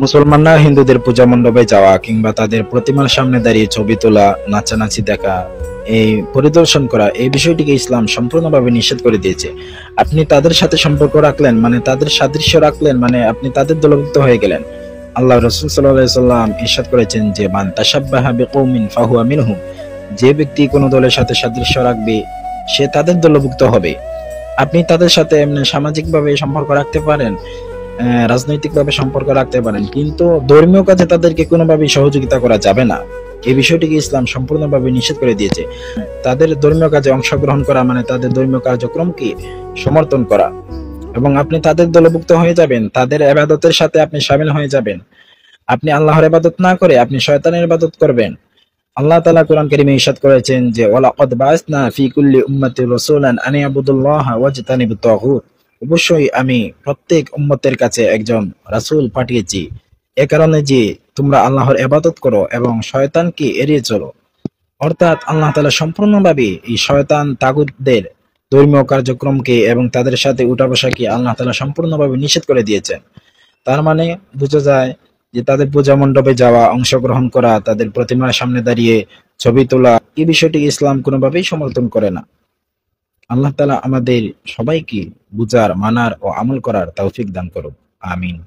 মুসলমানরা হিন্দুদের পূজা মণ্ডপে যাওয়া কিংবা তাদের প্রতিমার সামনে দাঁড়িয়ে ছবি তোলা, নাচানাচি দেখা, এই পরিদর্শন করা, এই বিষয়টিকে ইসলাম সম্পূর্ণভাবে নিষেধ করে দিয়েছে। আপনি তাদের সাথে সম্পর্ক রাখলেন মানে তাদের সাদৃশ্য রাখলেন মানে আপনি তাদের দলভুক্ত হয়ে গেলেন। আল্লাহ রাসূল সাল্লাল্লাহু আলাইহি সাল্লাম ইরশাদ করেছেন যে মান তাশাব্বাহা বিকওমিন ফাহুয়া মিনহুম, যে ব্যক্তি কোনো দলের সাথে সাদৃশ্য রাখবে সে তাদের দলভুক্ত হবে। আপনি তাদের সাথে এমনি সামাজিকভাবে সম্পর্ক রাখতে পারেন, রাজনৈতিকভাবে সম্পর্ক রাখতে পারেন, কিন্তু ধর্মীয় কাজে তাদেরকে কোনোভাবেই সহযোগিতা করা যাবে না। এই বিষয়টিকে ইসলাম সম্পূর্ণভাবে নিষেধ করে দিয়েছে। তাদের ধর্মীয় কাজে অংশগ্রহণ করা মানে তাদের ধর্মীয় কার্যক্রমকে সমর্থন করা, এবং আপনি তাদের দলভুক্ত হয়ে যাবেন, তাদের ইবাদতের সাথে আপনি শামিল হয়ে যাবেন। আপনি আল্লাহর ইবাদত না করে আপনি শয়তানের ইবাদত করবেন। আল্লাহ তাআলা কোরআন কারীমে ইরশাদ করেছেন যে ওয়ালাকাদ বাআসনা ফি কুল্লি উম্মাতির রাসূলান আন ইয়াবুদুল্লাহা ওয়াজতানিবুত তাগুত, অবশ্যই আমি প্রত্যেক উম্মতের কাছে একজন রাসূল পাঠিয়েছি এ কারণে যে তোমরা আল্লাহর ইবাদত করো এবং শয়তানকে এড়িয়ে চলো। অর্থাৎ আল্লাহ তাআলা সম্পূর্ণভাবে এই শয়তান তাগুতদের ধর্মীয় কার্যক্রমকে এবং তাদের সাথে উঠা বসাকে আল্লাহ তাআলা সম্পূর্ণভাবে নিষেধ করে দিয়েছেন। তার মানে বোঝা যায় যে তাদের পূজা মণ্ডপে যাওয়া, অংশগ্রহণ করা, তাদের প্রতিমার সামনে দাঁড়িয়ে ছবি তোলা, এই বিষয়টি ইসলাম কোনোভাবেই সমর্থন করে না। আল্লাহ তাআলা আমাদের সবাইকে বুঝার, মানার ও আমল করার তৌফিক দান করুন। আমিন।